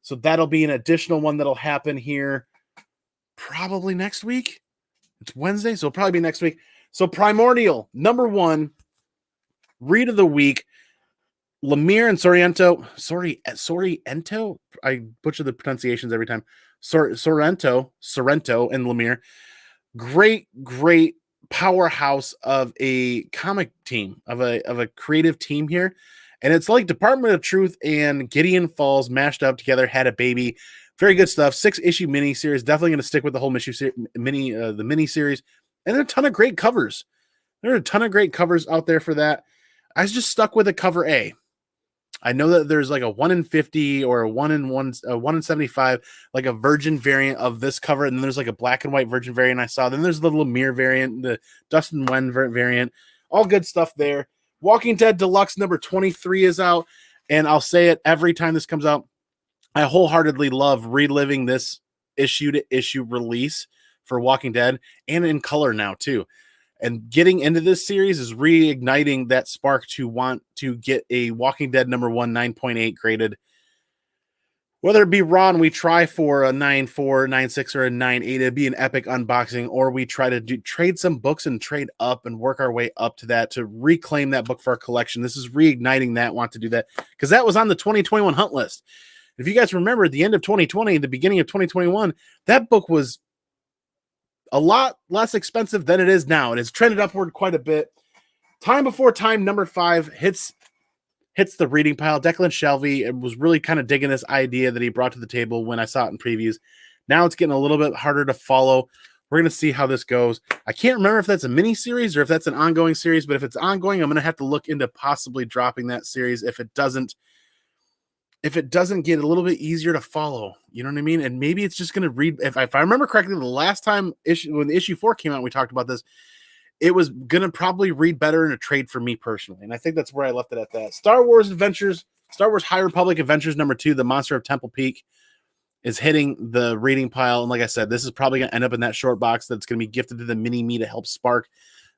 So that'll be an additional one that'll happen here probably next week. It's Wednesday, so it'll probably be next week. So Primordial, #1, read of the week. Lemire and Sorrento. I butcher the pronunciations every time. Sorrento and Lemire. Great powerhouse of a comic team, of a creative team here. And it's like Department of Truth and Gideon Falls mashed up together, had a baby. Very good stuff. 6-issue miniseries. Definitely going to stick with the whole miniseries. And there are a ton of great covers. There are a ton of great covers out there for that. I was just stuck with a cover A. I know that there's like a 1 in 50 or a 1 in 75, like a virgin variant of this cover. And then there's like a black and white virgin variant I saw. Then there's the Lemire variant, the Dustin Wen variant. All good stuff there. Walking Dead Deluxe #23 is out. And I'll say it every time this comes out. I wholeheartedly love reliving this issue-to-issue release for Walking Dead, and in color now too. And getting into this series is reigniting that spark to want to get a Walking Dead #1 9.8 graded. Whether it be raw and we try for a 9.4, 9.6, or a 9.8, it'd be an epic unboxing, or we try to trade some books and trade up and work our way up to that to reclaim that book for our collection. This is reigniting that, want to do that, because that was on the 2021 hunt list. If you guys remember, at the end of 2020, the beginning of 2021, that book was a lot less expensive than it is now. It has trended upward quite a bit. Time Before Time #5 hits the reading pile. Declan Shelby was really kind of digging this idea that he brought to the table when I saw it in previews. Now it's getting a little bit harder to follow. We're going to see how this goes. I can't remember if that's a mini series or if that's an ongoing series, but if it's ongoing, I'm going to have to look into possibly dropping that series if it doesn't get a little bit easier to follow. You know what I mean? And maybe it's just going to read. If I remember correctly, the last time when issue 4 came out, we talked about this. It was going to probably read better in a trade for me personally. And I think that's where I left it at that. Star Wars High Republic Adventures #2, The Monster of Temple Peak, is hitting the reading pile. And like I said, this is probably going to end up in that short box that's going to be gifted to the mini-me to help spark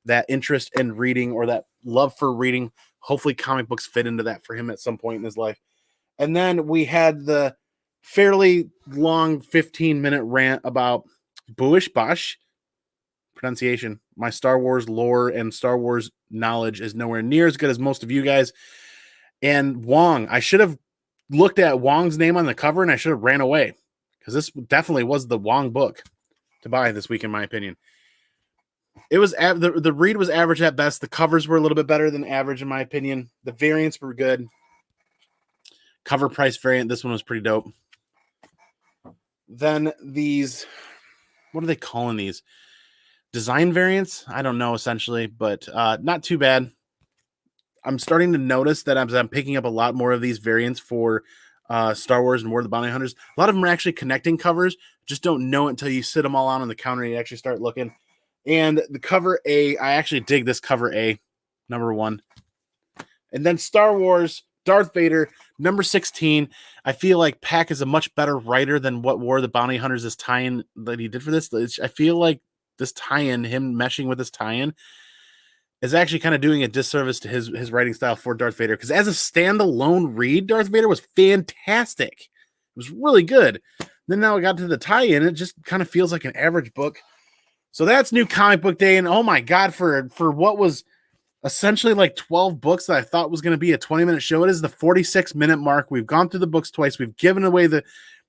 that interest in reading or that love for reading. Hopefully comic books fit into that for him at some point in his life. And then we had the fairly long 15-minute rant about Booish Bosh pronunciation. My Star Wars lore and Star Wars knowledge is nowhere near as good as most of you guys. And Wong, I should have looked at Wong's name on the cover and I should have ran away, because this definitely was the Wong book to buy this week, in my opinion. It was the read was average at best. The covers were a little bit better than average, in my opinion. The variants were good. Cover price variant, this one was pretty dope. Then these, what are they calling these? Design variants? I don't know, essentially, but not too bad. I'm starting to notice that I'm picking up a lot more of these variants for Star Wars and War of the Bounty Hunters. A lot of them are actually connecting covers. Just don't know it until you sit them all out on the counter and you actually start looking. And the cover A, I actually dig this cover A, number 1. And then Star Wars, Darth Vader, number 16. I feel like Pack is a much better writer than what War of the Bounty Hunters is tie-in that he did for this. I feel like this tie-in, him meshing with this tie-in, is actually kind of doing a disservice to his writing style for Darth Vader. Because as a standalone read, Darth Vader was fantastic. It was really good. Then now I got to the tie-in, it just kind of feels like an average book. So that's New Comic Book Day, and oh my god, for what was essentially like 12 books that I thought was going to be a 20-minute show, it is the 46-minute mark. We've gone through the books twice. We've given away the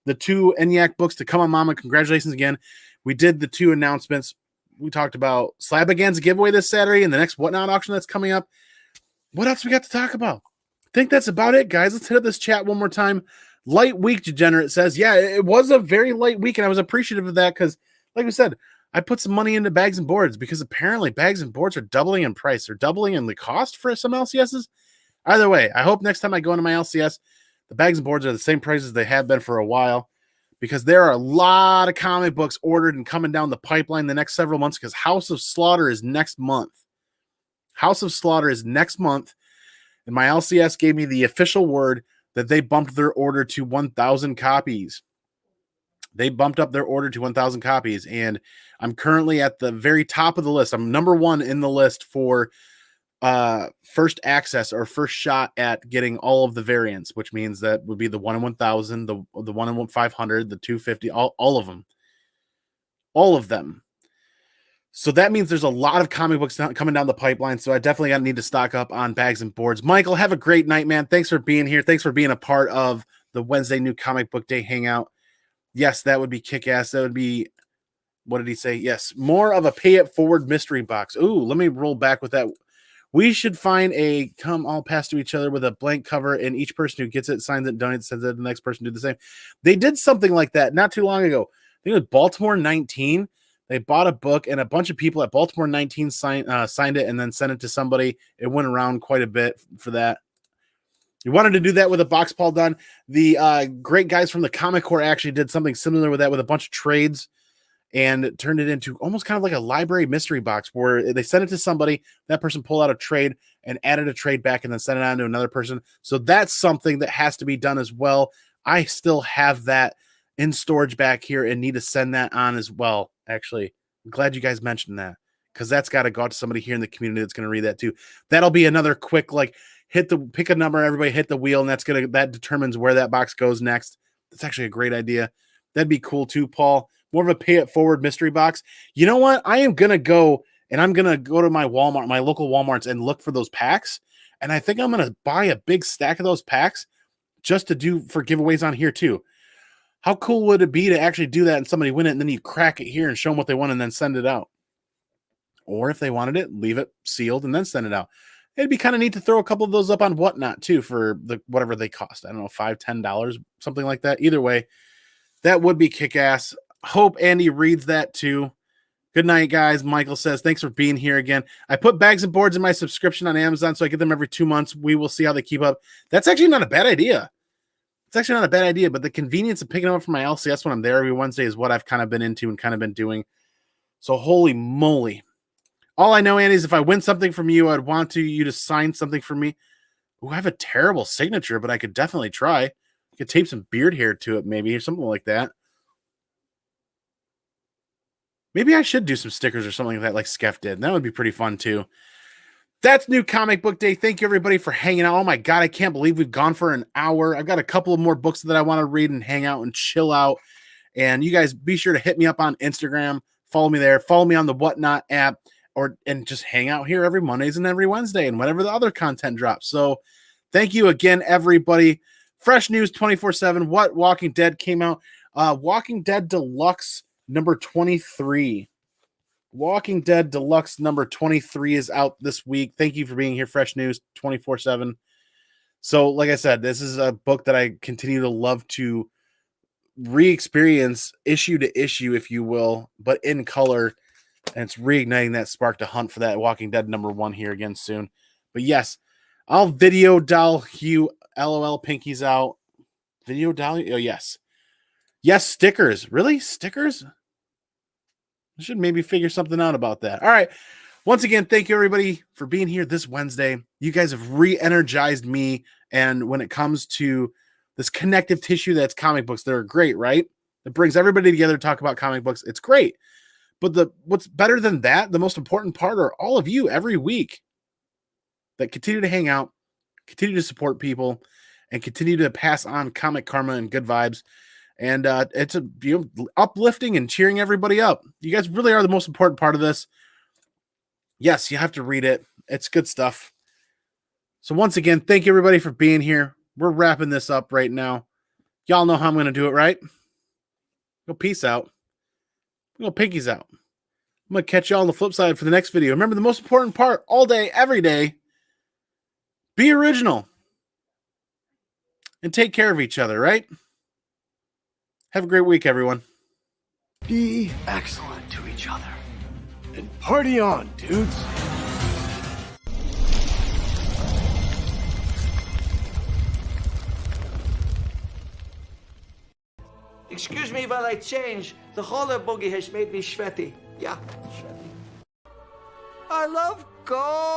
2 ENIAC books to Come On Mama. Congratulations again. We did the 2 announcements. We talked about Slabagan's giveaway this Saturday and the next Whatnot auction that's coming up. What else we got to talk about? I think that's about it, guys. Let's hit up this chat one more time. Light week, Degenerate says. Yeah, it was a very light week, and I was appreciative of that because, like we said, I put some money into bags and boards because apparently bags and boards are doubling in price. They're doubling in the cost for some LCSs. Either way, I hope next time I go into my LCS, the bags and boards are the same prices they have been for a while, because there are a lot of comic books ordered and coming down the pipeline the next several months, because House of Slaughter is next month. House of Slaughter is next month, and my LCS gave me the official word that they bumped their order to 1,000 copies. They bumped up their order to 1,000 copies, and I'm currently at the very top of the list. I'm number 1 in the list for first access or first shot at getting all of the variants, which means that would be the 1 in 1,000, the 1 in 500, the 250, all of them. All of them. So that means there's a lot of comic books coming down the pipeline, so I definitely got to need to stock up on bags and boards. Michael, have a great night, man. Thanks for being here. Thanks for being a part of the Wednesday New Comic Book Day Hangout. Yes, that would be kick-ass. That would be, what did he say? Yes, more of a pay-it-forward mystery box. Ooh, let me roll back with that. We should find a come all pass to each other with a blank cover, and each person who gets it signs it, donates, says that the next person do the same. They did something like that not too long ago. I think it was Baltimore 19. They bought a book, and a bunch of people at Baltimore 19 signed it and then sent it to somebody. It went around quite a bit for that. You wanted to do that with a box Paul done. The great guys from the Comic Corps actually did something similar with that, with a bunch of trades, and turned it into almost kind of like a library mystery box where they sent it to somebody, that person pulled out a trade and added a trade back and then sent it on to another person. So that's something that has to be done as well. I still have that in storage back here and need to send that on as well. Actually, I'm glad you guys mentioned that, because that's got to go out to somebody here in the community that's going to read that too. That'll be another quick, like, pick a number, everybody hit the wheel, and that determines where that box goes next. That's actually a great idea. That'd be cool too, Paul. More of a pay it forward mystery box. You know what? I am gonna go to my Walmart, my local Walmarts, and look for those packs. And I think I'm gonna buy a big stack of those packs just to do for giveaways on here too. How cool would it be to actually do that and somebody win it, and then you crack it here and show them what they want and then send it out? Or if they wanted it, leave it sealed and then send it out. It'd be kind of neat to throw a couple of those up on Whatnot too for whatever they cost. I don't know, $5, $10, something like that. Either way, that would be kick-ass. Hope Andy reads that too. Good night, guys. Michael says, thanks for being here again. I put bags and boards in my subscription on Amazon, so I get them every 2 months. We will see how they keep up. That's actually not a bad idea. It's actually not a bad idea, but the convenience of picking them up from my LCS when I'm there every Wednesday is what I've kind of been into and kind of been doing. So holy moly. All I know, Andy, is if I win something from you, I'd want you to sign something for me. Ooh, I have a terrible signature, but I could definitely try. I could tape some beard hair to it, maybe, or something like that. Maybe I should do some stickers or something like that, like Skeff did. That would be pretty fun, too. That's New Comic Book Day. Thank you, everybody, for hanging out. Oh, my God, I can't believe we've gone for an hour. I've got a couple of more books that I want to read and hang out and chill out. And you guys be sure to hit me up on Instagram. Follow me there. Follow me on the Whatnot app. And just hang out here every Mondays and every Wednesday and whenever the other content drops. So thank you again, everybody. Fresh news 24/7. What Walking Dead came out? Walking Dead Deluxe number 23. Walking Dead Deluxe number 23 is out this week. Thank you for being here. Fresh news 24/7. So, like I said, this is a book that I continue to love to re-experience issue to issue, if you will, but in color. And it's reigniting that spark to hunt for that Walking Dead number 1 here again soon. But yes, I'll video doll Hugh. LOL, Pinky's out. Video doll. Oh, yes. Yes, stickers. Really? Stickers? I should maybe figure something out about that. All right. Once again, thank you, everybody, for being here this Wednesday. You guys have re-energized me. And when it comes to this connective tissue that's comic books, they're great, right? It brings everybody together to talk about comic books. It's great. But what's better than that, the most important part, are all of you every week that continue to hang out, continue to support people, and continue to pass on comic karma and good vibes. And it's uplifting and cheering everybody up. You guys really are the most important part of this. Yes, you have to read it. It's good stuff. So once again, thank you, everybody, for being here. We're wrapping this up right now. Y'all know how I'm going to do it, right? Go peace out. Go Pinky's out. I'm going to catch y'all on the flip side for the next video. Remember, the most important part all day, every day, be original. And take care of each other, right? Have a great week, everyone. Be excellent to each other. And party on, dudes. Excuse me while I change. The holler boogie has made me sweaty. Yeah, sweaty. I love gold.